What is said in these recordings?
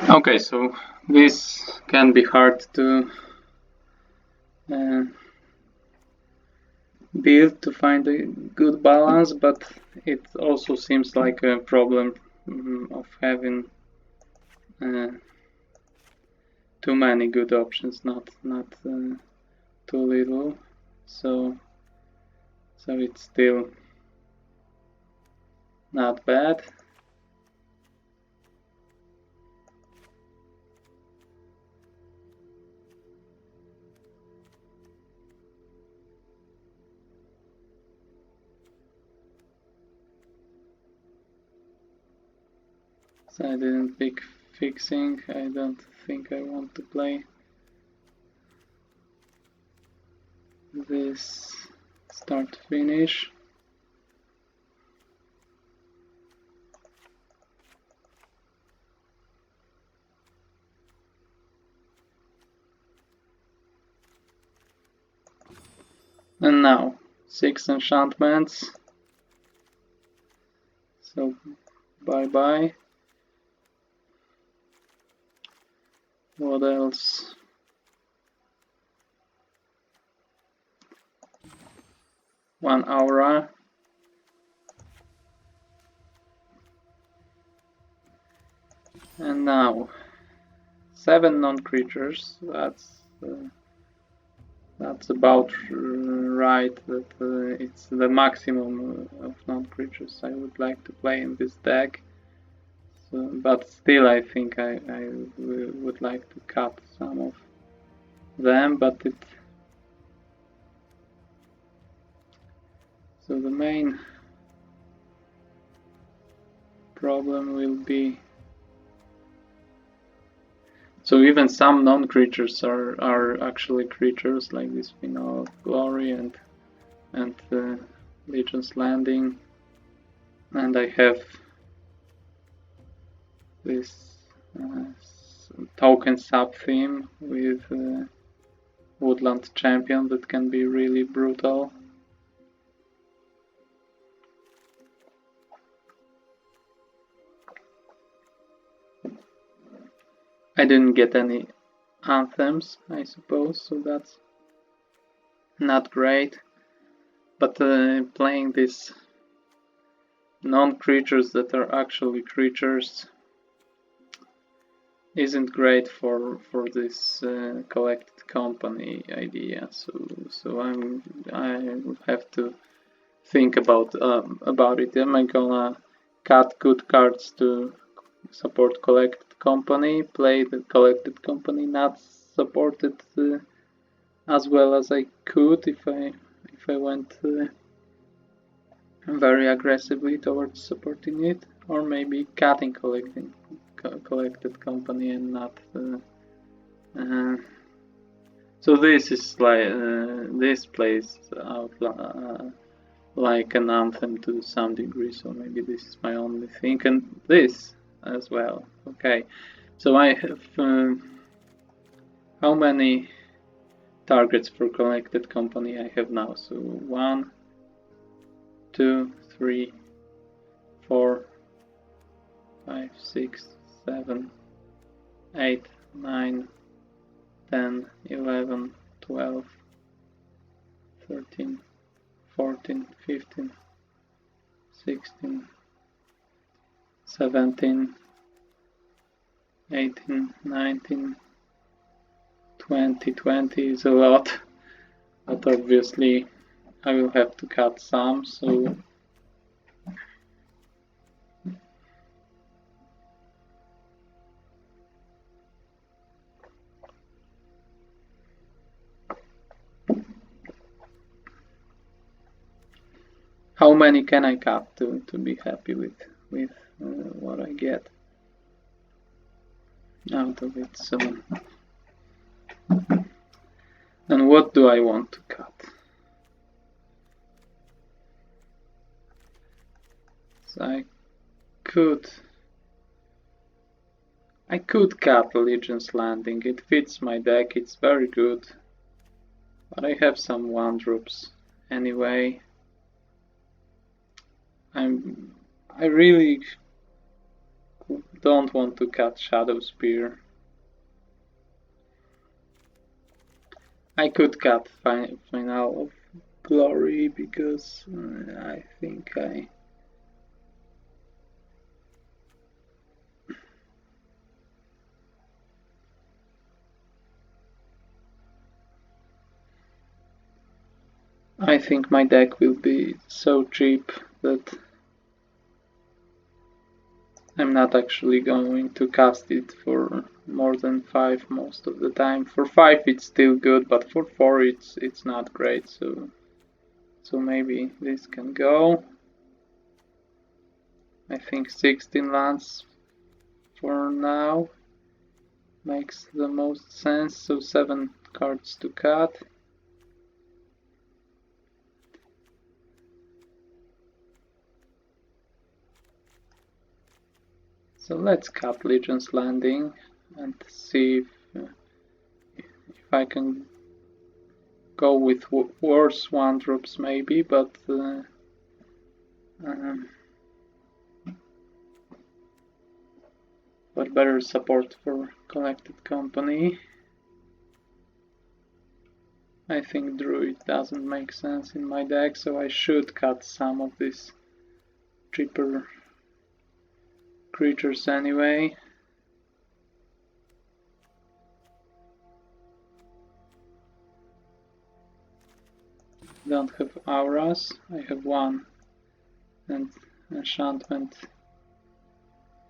Okay, so this can be hard to build to find a good balance, but it also seems like a problem of having too many good options, not too little. So it's still not bad. So I didn't pick fixing. I don't think I want to play this start finish. And now 6 enchantments. So bye bye. What else? One aura. And now 7 non-creatures. That's about right. That it's the maximum of non-creatures I would like to play in this deck. So, but still, I think I would like to cut some of them. But so the main problem will be. So even some non-creatures are actually creatures, like this Final of Glory and Legion's Landing, and I have this token sub-theme with Woodland Champion that can be really brutal. I didn't get any anthems, I suppose, so that's not great. But playing these non-creatures that are actually creatures isn't great for this collected company idea. So I will have to think about it. Am I gonna cut good cards to support collected company, play the collected company, not support it as well as I could if I went very aggressively towards supporting it, or maybe cutting collected company and not. So this is like this plays out like an anthem to some degree. So maybe this is my only thing, and this as well. Okay, so I have how many targets for collected company I have now? So 1, 2, 3, 4, 5, 6, 7, 8, 9, 10, 11, 12, 13, 14, 15, 16, 17, 18, 19, 20. 20 is a lot, but obviously I will have to cut some, so how many can I cut to be happy with what I get out of it? So, and what do I want to cut? So I could cut Legion's Landing. It fits my deck. It's very good, but I have some 1-drops anyway. I really don't want to cut Shadow Spear. I could cut Final of Glory because I think I think my deck will be so cheap that I'm not actually going to cast it for more than 5 most of the time. For 5 it's still good, but for 4 it's not great, so maybe this can go. I think 16 lands for now makes the most sense, so 7 cards to cut. So let's cut Legion's Landing and see if I can go with worse 1-drops maybe, but better support for Collected Company. I think Druid doesn't make sense in my deck, so I should cut some of these cheaper creatures anyway. Don't have auras, I have 1 and enchantment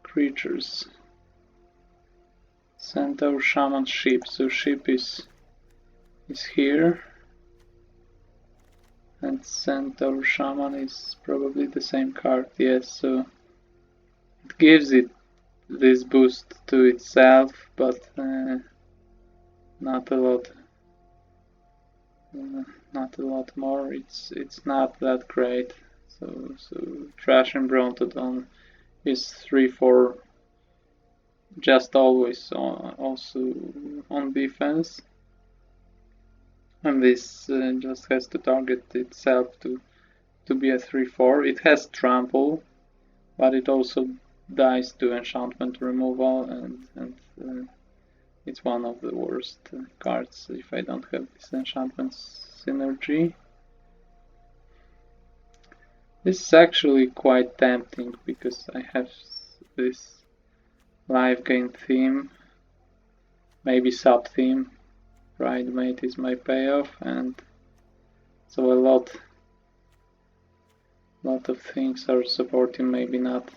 creatures. Centaur, Shaman, Ship, so Ship is here, and Centaur, Shaman is probably the same card, yes, so it gives it this boost to itself, but not a lot. Not a lot more. It's not that great. So Trash and Brontodon is 3/4 just always also on defense, and this just has to target itself to be a 3/4. It has trample, but it also dies to enchantment removal, and it's one of the worst cards if I don't have this enchantment synergy. This is actually quite tempting because I have this live gain theme, maybe sub theme. Bridemate is my payoff, and so a lot of things are supporting, maybe not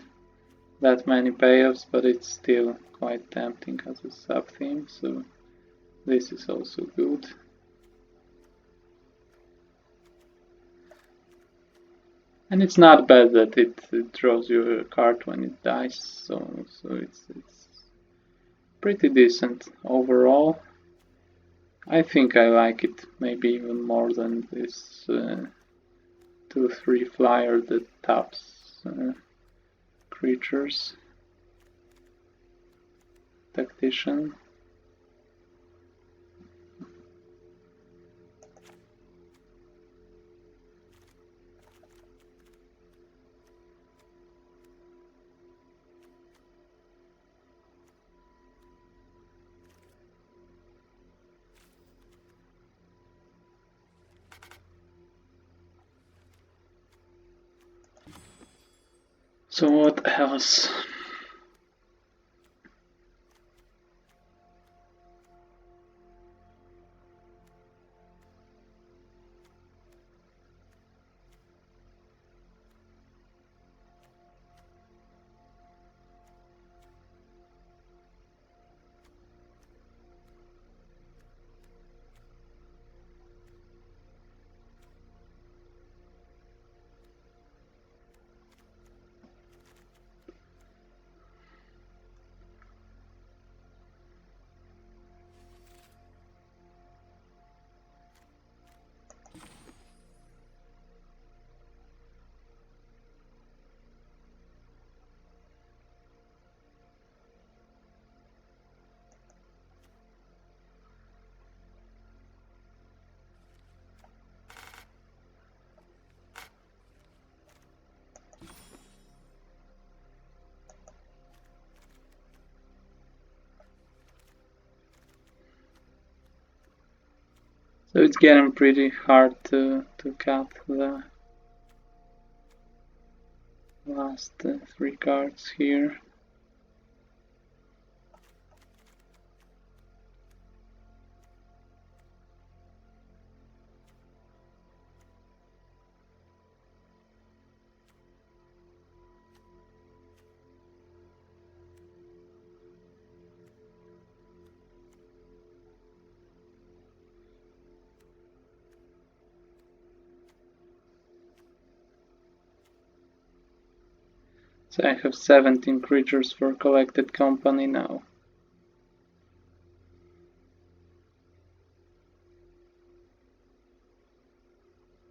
that many payoffs, but it's still quite tempting as a sub theme, so this is also good. And it's not bad that it draws you a card when it dies, so it's pretty decent overall. I think I like it maybe even more than this 2/3 flyer that taps creatures. Tactician. So what else? So it's getting pretty hard to cut the last 3 cards here. So I have 17 creatures for collected company now.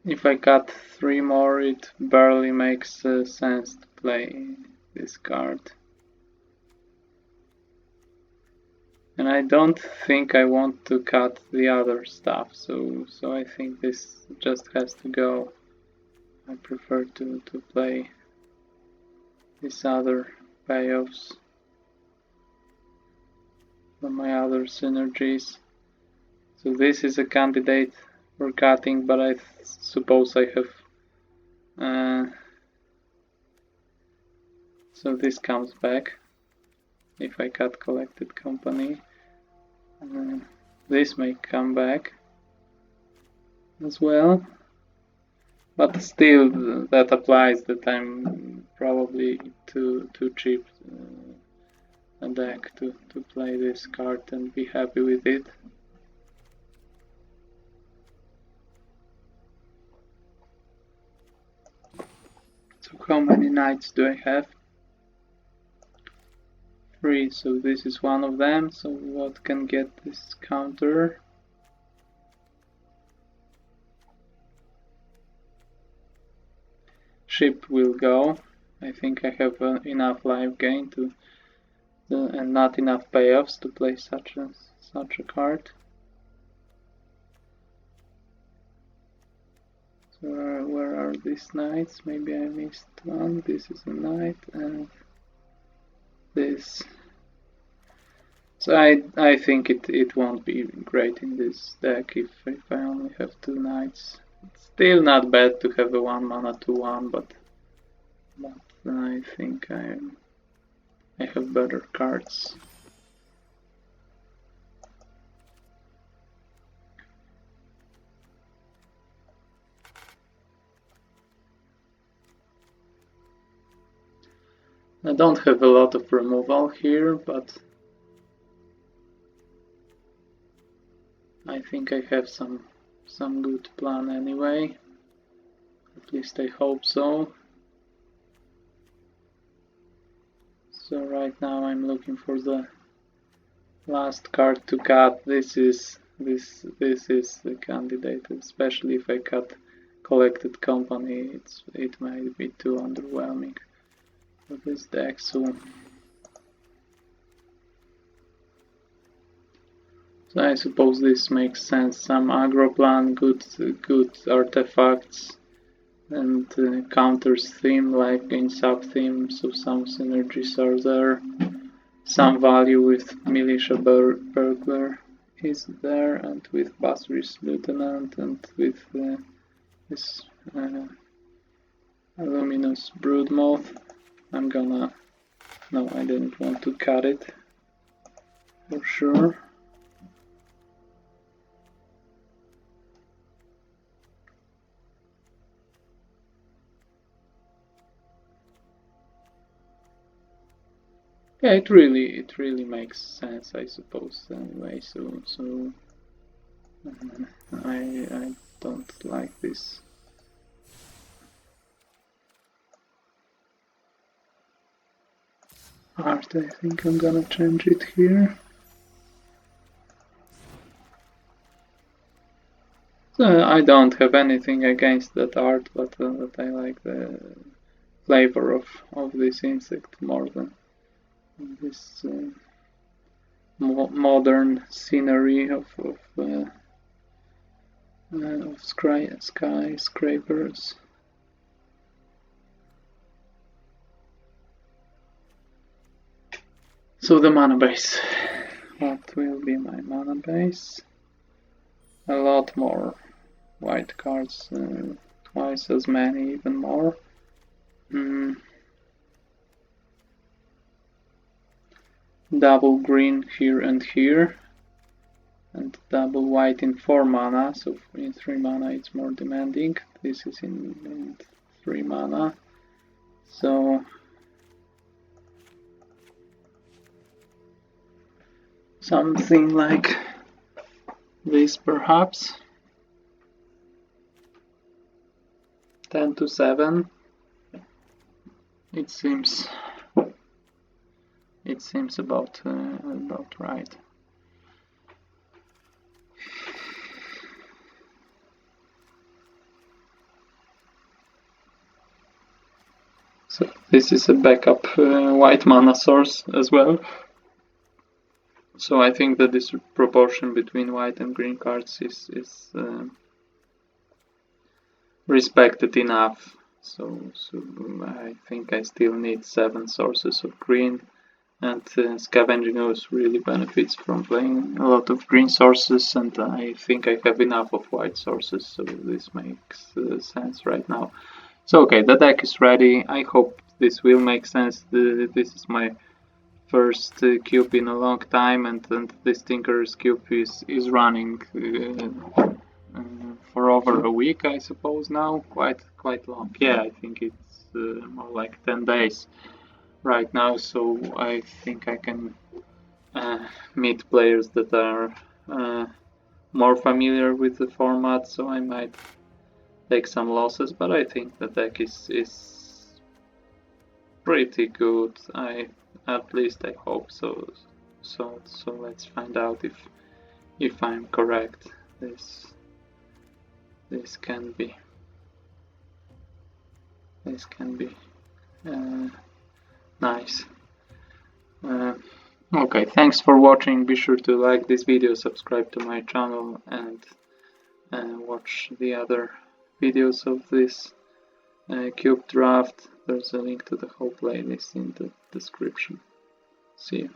If I cut 3 more, it barely makes sense to play this card. And I don't think I want to cut the other stuff, so I think this just has to go. I prefer to play these other payoffs from my other synergies. So this is a candidate for cutting, but I suppose I have... so this comes back if I cut collected company. This may come back as well. But still, that applies that I'm probably too cheap a deck to play this card and be happy with it. So how many knights do I have? 3, so this is one of them. So what can get this counter? Ship will go. I think I have enough life gain and not enough payoffs to play such a card. So where are these knights? Maybe I missed one. This is a knight and this. So I think it won't be great in this deck if I only have 2 knights. It's still not bad to have a 1 mana 2/1, but I think I have better cards. I don't have a lot of removal here, but I think I have some good plan anyway. At least I hope so. So right now I'm looking for the last card to cut. This is the candidate, especially if I cut collected company. It might be too underwhelming for this deck. So I suppose this makes sense. Some aggro plan, good artifacts, and counters theme, life gain sub theme, so some synergies are there. Some value with Militia Burglar is there, and with Basri's Lieutenant, and with this Luminous Broodmoth. I'm gonna... No, I didn't want to cut it, for sure. Yeah, it really makes sense, I suppose. Anyway, so I don't like this. Art, I think I'm gonna change it here. So I don't have anything against that art, but I like the flavor of this insect more than this modern scenery of skyscrapers. So the mana base. What will be my mana base? a lot more white cards, twice as many, even more. Double green here and here, and double white in 4 mana, so in 3 mana it's more demanding. This is in 3 mana, so something like this perhaps. 10 to 7. It seems about right. So this is a backup white mana source as well. So I think that this proportion between white and green cards is respected enough. So I think I still need 7 sources of green, and Scavenging Ooze really benefits from playing a lot of green sources, and I think I have enough of white sources, so this makes sense right now. So okay, the deck is ready. I hope this will make sense. This is my first cube in a long time, and this Tinker's cube is running for over a week, I suppose now. Quite long. Yeah, I think it's more like 10 days right now. So I think I can meet players that are more familiar with the format. So I might take some losses, but I think the deck is pretty good. At least I hope so. So let's find out if I'm correct. This can be nice. Okay, thanks for watching. Be sure to like this video, subscribe to my channel, and watch the other videos of this cube draft. There's a link to the whole playlist in the description. See you.